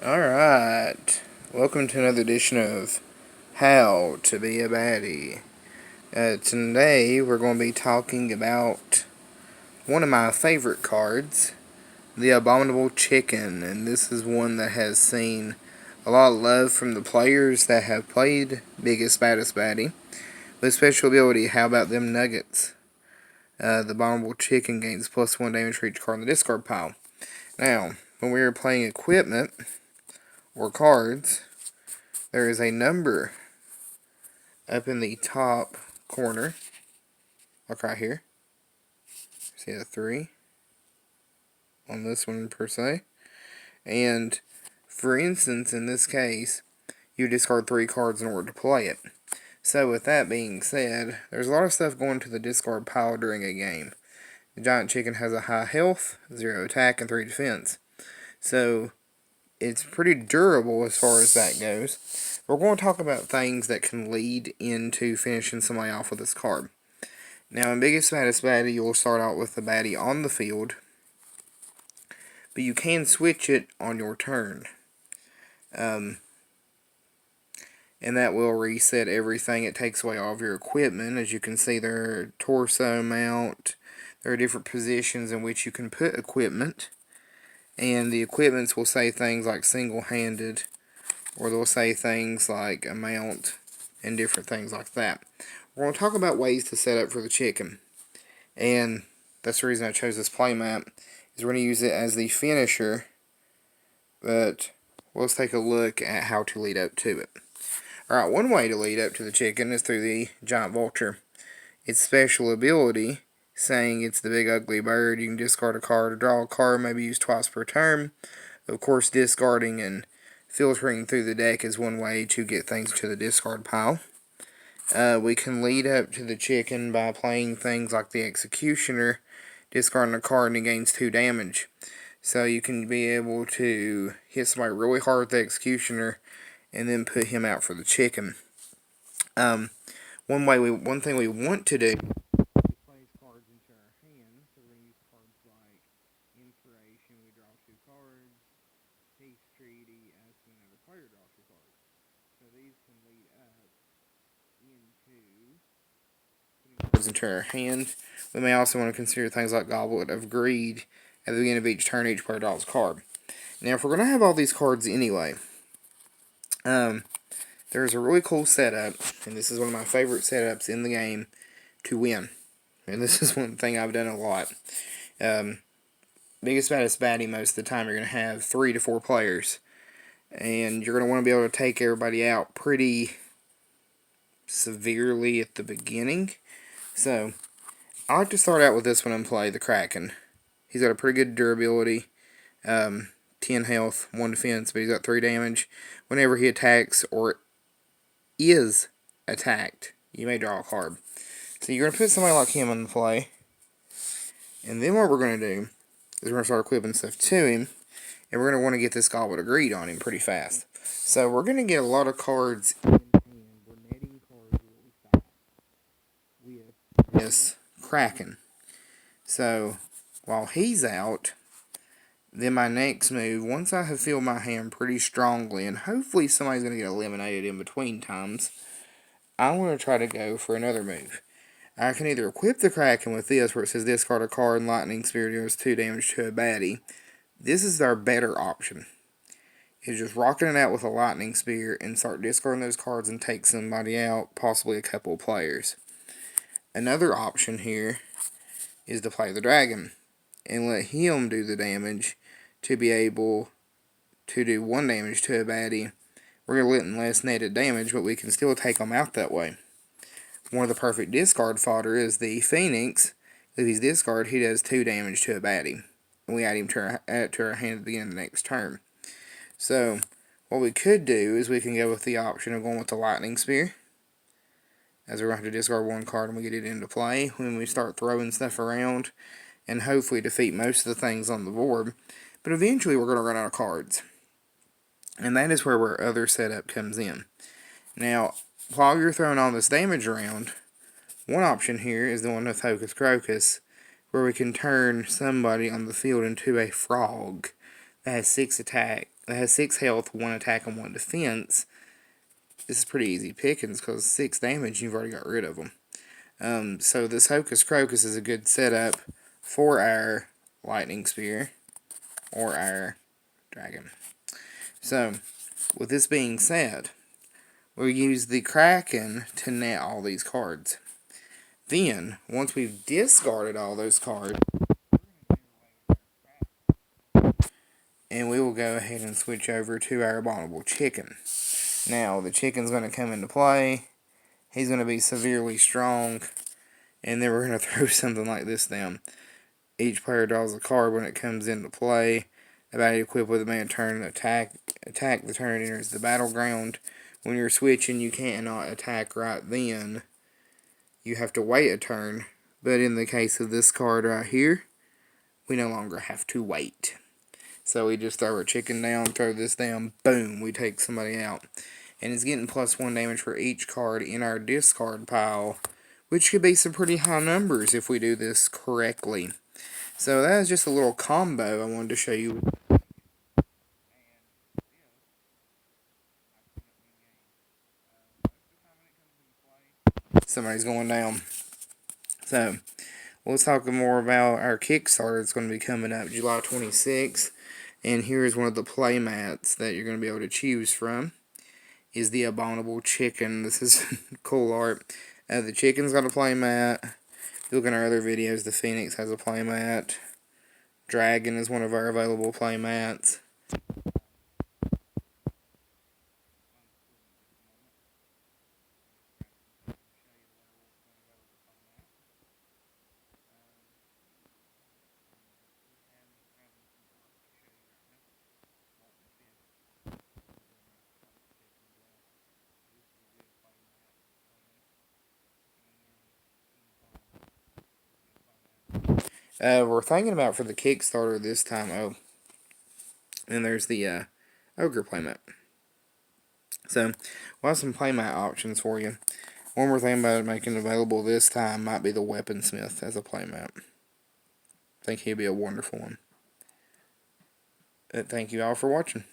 Alright, welcome to another edition of How to Be a Baddie. Today we're going to be talking about one of my favorite cards, the Abominable Chicken, and this is one that has seen a lot of love from the players that have played Biggest Baddest Baddie. With special ability, how about them Nuggets? The Abominable Chicken gains +1 damage for each card in the discard pile. Now, when we are playing equipment or cards, there is a number up in the top corner, like right here. See a 3 on this one per se. And for instance, in this case, you discard 3 cards in order to play it. So with that being said, there's a lot of stuff going to the discard pile during a game. The Giant Chicken has a high health, 0 attack, and 3 defense. So it's pretty durable as far as that goes. We're going to talk about things that can lead into finishing somebody off with this card. Now, in Biggest Baddest Baddie, you'll start out with the baddie on the field, but you can switch it on your turn. And that will reset everything. It takes away all of your equipment. As you can see, there are torso mount. There are different positions in which you can put equipment. And the equipments will say things like single-handed, or they'll say things like amount, and different things like that. We're going to talk about ways to set up for the chicken. And that's the reason I chose this playmat, is we're going to use it as the finisher. But let's take a look at how to lead up to it. Alright, one way to lead up to the chicken is through the Giant Vulture. Its special ability, saying it's the big ugly bird, you can discard a card or draw a card, maybe used twice per turn. Of course, discarding and filtering through the deck is one way to get things to the discard pile. We can lead up to the chicken by playing things like the Executioner, discarding a card and it gains 2 damage. So you can be able to hit somebody really hard with the Executioner and then put him out for the chicken. One thing we want to do is place cards into our hand. So we're going to use cards like Inspiration, we draw 2 cards, Peace Treaty, as to another player draw 2 cards. So these can lead up into putting cards into our hand. We may also want to consider things like Goblet of Greed. At the beginning of each turn, each player draws a card. Now, if we're going to have all these cards anyway, there's a really cool setup, and this is one of my favorite setups in the game to win. And this is one thing I've done a lot. Biggest Baddest Baddie, most of the time, you're going to have 3 to 4 players. And you're going to want to be able to take everybody out pretty severely at the beginning. So, I like to start out with this one and play the Kraken. He's got a pretty good durability. 10 health, 1 defense, but he's got 3 damage. Whenever he attacks or is attacked, you may draw a card. So you're going to put somebody like him in the play. And then what we're going to do is we're going to start equipping stuff to him. And we're going to want to get this Goblet of Greed on him pretty fast. So we're going to get a lot of cards in hand. We're netting cards really fast with this Kraken. So while he's out, then my next move, once I have filled my hand pretty strongly, and hopefully somebody's going to get eliminated in between times, I'm going to try to go for another move. I can either equip the Kraken with this, where it says discard a card and Lightning Spear deals 2 damage to a baddie. This is our better option. Is just rocking it out with a Lightning Spear and start discarding those cards and take somebody out, possibly a couple of players. Another option here is to play the Dragon and let him do the damage to be able to do 1 damage to a baddie. We're going to let him less netted damage, but we can still take them out that way. One of the perfect discard fodder is the Phoenix. If he's discard, he does 2 damage to a baddie. And we add him to our hand at the beginning of the next turn. So, what we could do is we can go with the option of going with the Lightning Spear, as we're going to have to discard 1 card and we get it into play when we start throwing stuff around, and hopefully defeat most of the things on the board. But eventually we're going to run out of cards. And that is where our other setup comes in. Now, while you're throwing all this damage around, one option here is the one with Hocus Crocus, where we can turn somebody on the field into a frog. that has 6 health, 1 attack, and 1 defense. This is pretty easy pickings because 6 damage, you've already got rid of them. So this Hocus Crocus is a good setup for our Lightning Spear or our Dragon. So, with this being said, we'll use the Kraken to net all these cards. Then, once we've discarded all those cards, and we will go ahead and switch over to our Abominable Chicken. Now, the chicken's going to come into play. He's going to be severely strong. And then we're going to throw something like this down. Each player draws a card when it comes into play. The Baddie equipped with a man turn attack the turn it enters the battleground. When you're switching, you cannot attack right then. You have to wait a turn. But in the case of this card right here, we no longer have to wait. So we just throw our chicken down, throw this down, boom, we take somebody out. And it's getting +1 damage for each card in our discard pile, which could be some pretty high numbers if we do this correctly. So that is just a little combo I wanted to show you. Somebody's going down. So, let's talk more about our Kickstarter. It's going to be coming up July 26th. And here's one of the play mats that you're going to be able to choose from. Is the Abominable Chicken. This is cool art. The chicken's got a play mat. Look at our other videos. The Phoenix has a play mat. Dragon is one of our available play mats. We're thinking about for the Kickstarter this time. Oh, and there's the Ogre playmat. So, we'll have some playmat options for you. One more thing about making it available this time might be the Weaponsmith as a playmat. I think he'd be a wonderful one. Thank you all for watching.